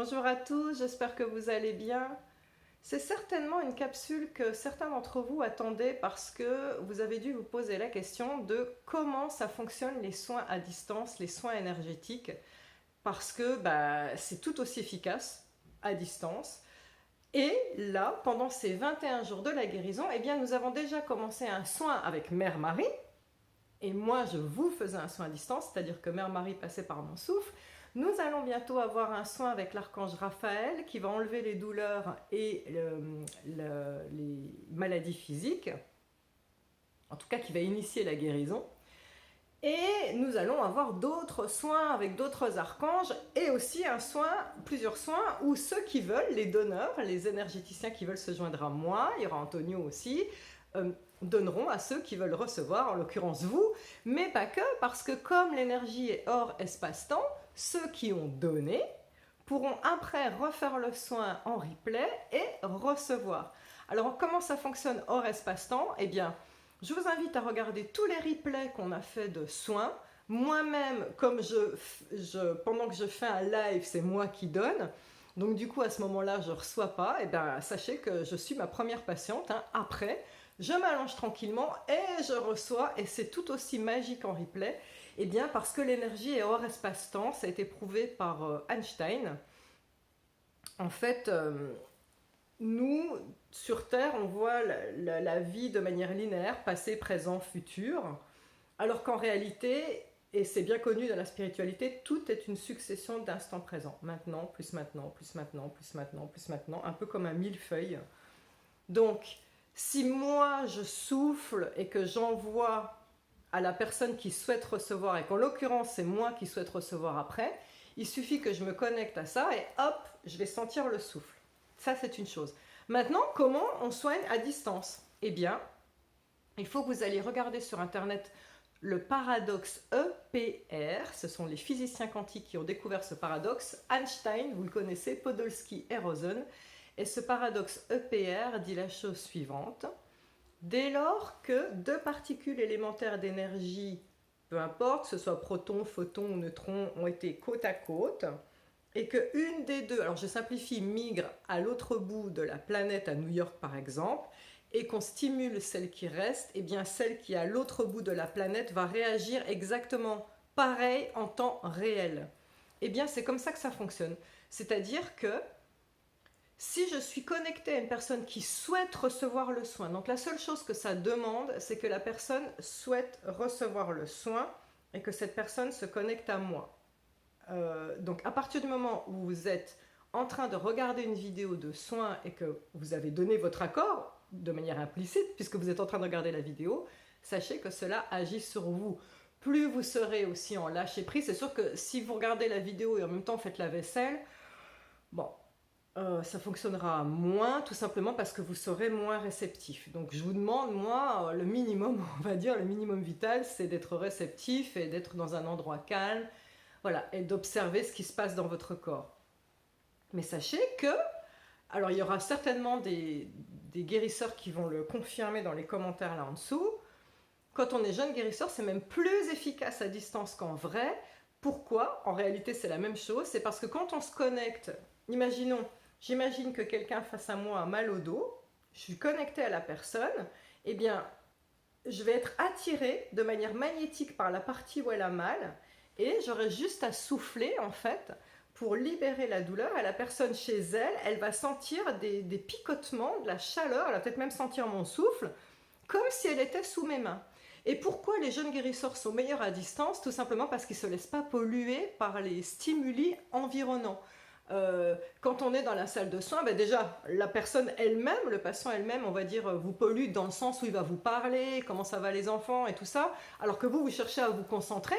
Bonjour à tous, j'espère que vous allez bien. C'est certainement une capsule que certains d'entre vous attendaient parce que vous avez dû vous poser la question de comment ça fonctionne les soins à distance, les soins énergétiques, parce que c'est tout aussi efficace à distance. Et là, pendant ces 21 jours de la guérison, eh bien, nous avons déjà commencé un soin avec Mère Marie. Et moi, je vous faisais un soin à distance, c'est-à-dire que Mère Marie passait par mon souffle. Nous allons bientôt avoir un soin avec l'archange Raphaël qui va enlever les douleurs et les maladies physiques, en tout cas qui va initier la guérison. Et nous allons avoir d'autres soins avec d'autres archanges et aussi plusieurs soins où ceux qui veulent, les donneurs, les énergéticiens qui veulent se joindre à moi, il y aura Antonio aussi, donneront à ceux qui veulent recevoir, en l'occurrence vous, mais pas que, parce que comme l'énergie est hors espace-temps, ceux qui ont donné pourront après refaire le soin en replay et recevoir. Alors comment ça fonctionne hors espace-temps? Eh bien, je vous invite à regarder tous les replays qu'on a fait de soins. Moi-même, comme pendant que je fais un live, c'est moi qui donne. Donc du coup, à ce moment-là, je ne reçois pas. Et bien, sachez que je suis ma première patiente. Après, je m'allonge tranquillement et je reçois. Et c'est tout aussi magique en replay. Eh bien, parce que l'énergie est hors espace-temps. Ça a été prouvé par Einstein. En fait, nous, sur Terre, on voit la vie de manière linéaire, passé, présent, futur, alors qu'en réalité, et c'est bien connu dans la spiritualité, tout est une succession d'instants présents. Maintenant, plus maintenant, plus maintenant, plus maintenant, plus maintenant, un peu comme un millefeuille. Donc, si moi je souffle et que j'envoie à la personne qui souhaite recevoir, et qu'en l'occurrence c'est moi qui souhaite recevoir après, il suffit que je me connecte à ça et hop, je vais sentir le souffle. Ça, c'est une chose. Maintenant, comment on soigne à distance? Eh bien, il faut que vous alliez regarder sur Internet le paradoxe EPR. Ce sont les physiciens quantiques qui ont découvert ce paradoxe. Einstein, vous le connaissez, Podolsky et Rosen. Et ce paradoxe EPR dit la chose suivante. Dès lors que deux particules élémentaires d'énergie, peu importe, que ce soit protons, photons ou neutrons, ont été côte à côte, et qu'une des deux, alors je simplifie, migre à l'autre bout de la planète, à New York par exemple, et qu'on stimule celle qui reste, et bien celle qui est à l'autre bout de la planète va réagir exactement pareil en temps réel. Et bien c'est comme ça que ça fonctionne. C'est-à-dire que si je suis connectée à une personne qui souhaite recevoir le soin, donc la seule chose que ça demande, c'est que la personne souhaite recevoir le soin et que cette personne se connecte à moi. Donc à partir du moment où vous êtes en train de regarder une vidéo de soins et que vous avez donné votre accord de manière implicite, puisque vous êtes en train de regarder la vidéo, sachez que cela agit sur vous. Plus vous serez aussi en lâcher prise, c'est sûr que si vous regardez la vidéo et en même temps faites la vaisselle, bon, ça fonctionnera moins, tout simplement parce que vous serez moins réceptif. Donc je vous demande, moi, le minimum, on va dire, le minimum vital, c'est d'être réceptif et d'être dans un endroit calme, voilà, et d'observer ce qui se passe dans votre corps. Mais sachez que, alors il y aura certainement des guérisseurs qui vont le confirmer dans les commentaires là en dessous, quand on est jeune guérisseur, c'est même plus efficace à distance qu'en vrai. Pourquoi? En réalité, c'est la même chose. C'est parce que quand on se connecte, j'imagine que quelqu'un face à moi a mal au dos, je suis connectée à la personne, eh bien, je vais être attirée de manière magnétique par la partie où elle a mal, et j'aurai juste à souffler, en fait, pour libérer la douleur. Et la personne chez elle, elle va sentir des picotements, de la chaleur, elle va peut-être même sentir mon souffle, comme si elle était sous mes mains. Et pourquoi les jeunes guérisseurs sont meilleurs à distance? Tout simplement parce qu'ils ne se laissent pas polluer par les stimuli environnants. Quand on est dans la salle de soins, déjà, la personne elle-même, le patient elle-même, on va dire, vous pollue dans le sens où il va vous parler, comment ça va les enfants et tout ça, alors que vous cherchez à vous concentrer.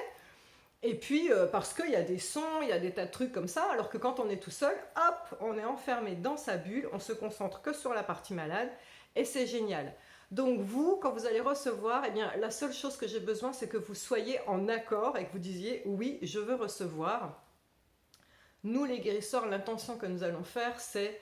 Et puis, parce qu'il y a des sons, il y a des tas de trucs comme ça, alors que quand on est tout seul, hop, on est enfermé dans sa bulle, on se concentre que sur la partie malade, et c'est génial. Donc vous, quand vous allez recevoir, eh bien, la seule chose que j'ai besoin, c'est que vous soyez en accord et que vous disiez « oui, je veux recevoir ». Nous, les guérisseurs, l'intention que nous allons faire, c'est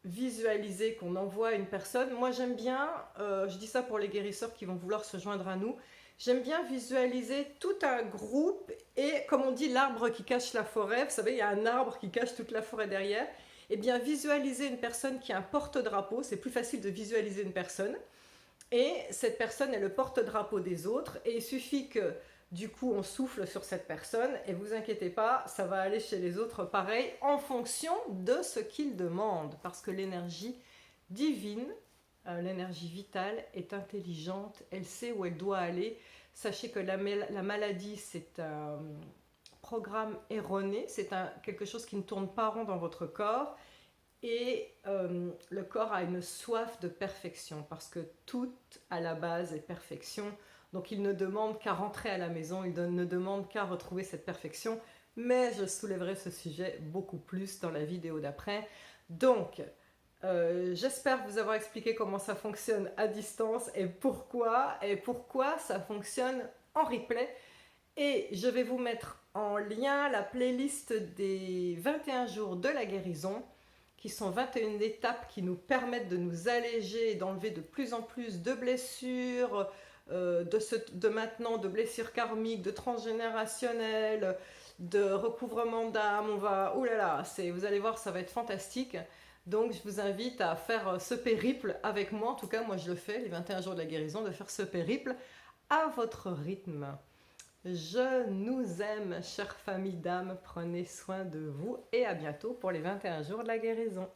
visualiser qu'on envoie une personne. Moi, j'aime bien, je dis ça pour les guérisseurs qui vont vouloir se joindre à nous, J'aime bien visualiser tout un groupe et, comme on dit, l'arbre qui cache la forêt. Vous savez, il y a un arbre qui cache toute la forêt derrière. Eh bien, visualiser une personne qui a un porte-drapeau, c'est plus facile de visualiser une personne. Et cette personne est le porte-drapeau des autres. Et il suffit que, du coup, on souffle sur cette personne. Et vous inquiétez pas, ça va aller chez les autres pareil, en fonction de ce qu'ils demandent. Parce que l'énergie divine, l'énergie vitale est intelligente, elle sait où elle doit aller. Sachez que la maladie, c'est un programme erroné, c'est quelque chose qui ne tourne pas rond dans votre corps. Et le corps a une soif de perfection, parce que tout à la base est perfection. Donc il ne demande qu'à rentrer à la maison, il ne demande qu'à retrouver cette perfection. Mais je soulèverai ce sujet beaucoup plus dans la vidéo d'après. Donc, j'espère vous avoir expliqué comment ça fonctionne à distance et pourquoi ça fonctionne en replay. Et je vais vous mettre en lien la playlist des 21 jours de la guérison, qui sont 21 étapes qui nous permettent de nous alléger et d'enlever de plus en plus de blessures, de maintenant, de blessures karmiques, de transgénérationnelles, de recouvrement d'âme. Oh là là, vous allez voir, ça va être fantastique. Donc je vous invite à faire ce périple avec moi. En tout cas, moi je le fais, les 21 jours de la guérison, de faire ce périple à votre rythme. Je nous aime, chère famille d'âme, prenez soin de vous et à bientôt pour les 21 jours de la guérison.